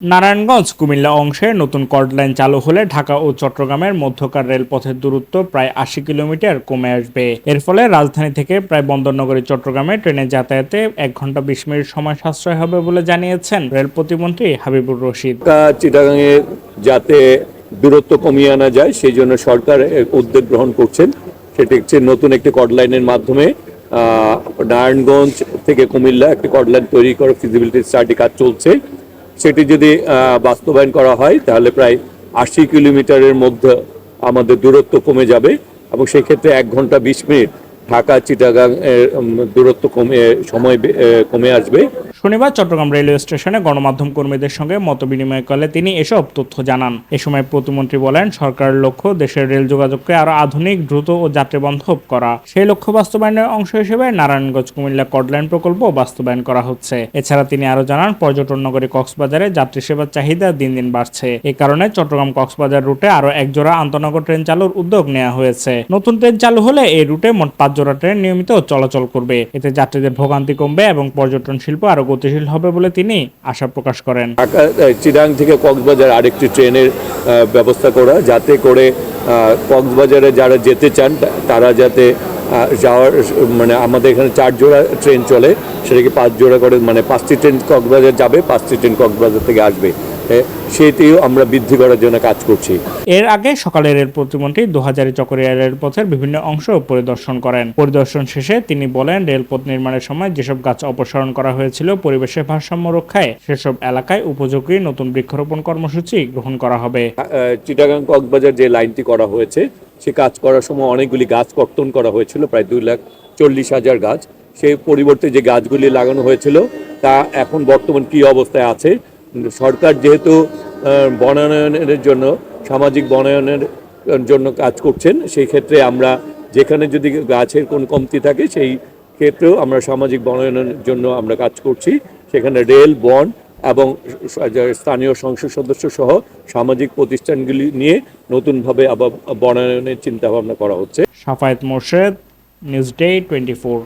নারায়ণগঞ্জ কুমিল্লা অংশে নতুন cord line চালু হলে ঢাকা ও চট্টগ্রামের মধ্যকার রেলপথের দূরত্ব প্রায় ৮০ কিলোমিটার কমে আসবে। এর ফলে রাজধানী থেকে প্রায় বন্দরনগরী চট্টগ্রামে ট্রেনে যাতায়াতে ১ ঘন্টা ২০ মিনিট সময় সাশ্রয় হবে বলে জানিয়েছেন রেল প্রতিমন্ত্রী হাবিবুর রশিদ। চিটাগাংয়ে যাতে দূরত্ব কমিয়ে আনা যায় সেই জন্য সরকার উদ্যোগ গ্রহণ করছেন। সেটি হচ্ছে নতুন একটি কর্ড লাইনের মাধ্যমে নারায়ণগঞ্জ থেকে কুমিল্লা একটি কর্ড লাইন তৈরি করে ফিজিবিলিটি স্টাডি কাজ চলছে। সেটি যদি বাস্তবায়ন করা হয় তাহলে প্রায় ৮০ কিলোমিটারের মধ্যে আমাদের দূরত্ব কমে যাবে এবং সেক্ষেত্রে ১ ঘন্টা ২০ মিনিট ঢাকা চিটাগাং এর দূরত্ব কমে আসবে। শনিবার চট্টগ্রাম রেলওয়ে স্টেশনে গণমাধ্যম কর্মীদের সঙ্গে মতবিনিময় করলে তিনি এসব তথ্য জানান। এ সময় প্রতিমন্ত্রী বলেন, সরকারের লক্ষ্য দেশের রেল যোগাযোগকে আরও আধুনিক, দ্রুত ও যাত্রীবান্ধব করা। সেই লক্ষ্য বাস্তবায়নের অংশ হিসেবে নারায়ণগঞ্জ কুমিল্লা কর্ডলাইন প্রকল্প বাস্তবায়ন করা হচ্ছে। এছাড়া তিনি আরও জানান, পর্যটন নগরী কক্সবাজারে যাত্রী সেবার চাহিদা দিন দিন বাড়ছে। এ কারণে চট্টগ্রাম কক্সবাজার রুটে আরও ১ জোড়া আন্তনগর ট্রেন চালুর উদ্যোগ নেওয়া হয়েছে। নতুন ট্রেন চালু হলে এই রুটে মোট ৫ জোড়া ট্রেন নিয়মিত চলাচল করবে। এতে যাত্রীদের ভোগান্তি কমবে এবং পর্যটন শিল্প আরও গতিশীল হবে বলে তিনি আশা প্রকাশ করেন। ঢাকা চিটাগাং থেকে কক্সবাজার আরেকটি ট্রেনের ব্যবস্থা করা, যাতে করে কক্সবাজারে যারা যেতে চান তারা যাতে যাওয়ার আমাদের এখানে ৪ জোড়া ট্রেন চলে, সেটাকে ৫ জোড়া করে ৫টি ট্রেন কক্সবাজার যাবে, 5টি ট্রেন কক্সবাজার থেকে আসবে। সেটিও আমরা বৃদ্ধি করার জন্য কাজ করছি। এর আগে সকালে রেল প্রতিমন্ত্রী দোহাজারী চকরিয়া রেলপথের বিভিন্ন অংশ পরিদর্শন করেন। পরিদর্শন শেষে তিনি বলেন, রেলপথ নির্মাণের সময় যেসব গাছ অপসারণ করা হয়েছিল পরিবেশের ভারসাম্য রক্ষায়, সেসব এলাকায় উপযোগী নতুন বৃক্ষরোপণ কর্মসূচি গ্রহণ করা হবে। চিটাগাং কক্সবাজার যে লাইনটি করা হয়েছে, সে কাজ করার সময় অনেকগুলি গাছ কর্তন করা হয়েছিল, প্রায় 2,40,000 গাছ। সেই পরিবর্তে যে গাছগুলি লাগানো হয়েছিল তা এখন বর্তমান কি অবস্থায় আছে। সরকার যেহেতু বনায়নের জন্য, সামাজিক বনায়নের জন্য কাজ করছেন, সেই ক্ষেত্রে আমরা যেখানে যদি গাছের কোনো কমতি থাকে সেই ক্ষেত্রেও আমরা সামাজিক বনায়নের জন্য আমরা কাজ করছি। সেখানে রেল, বন এবং স্থানীয় সংসদ সদস্য সহ সামাজিক প্রতিষ্ঠানগুলি নিয়ে নতুনভাবে আবার বনায়নের চিন্তা ভাবনা করা হচ্ছে। Safayet Morshed, news day 24।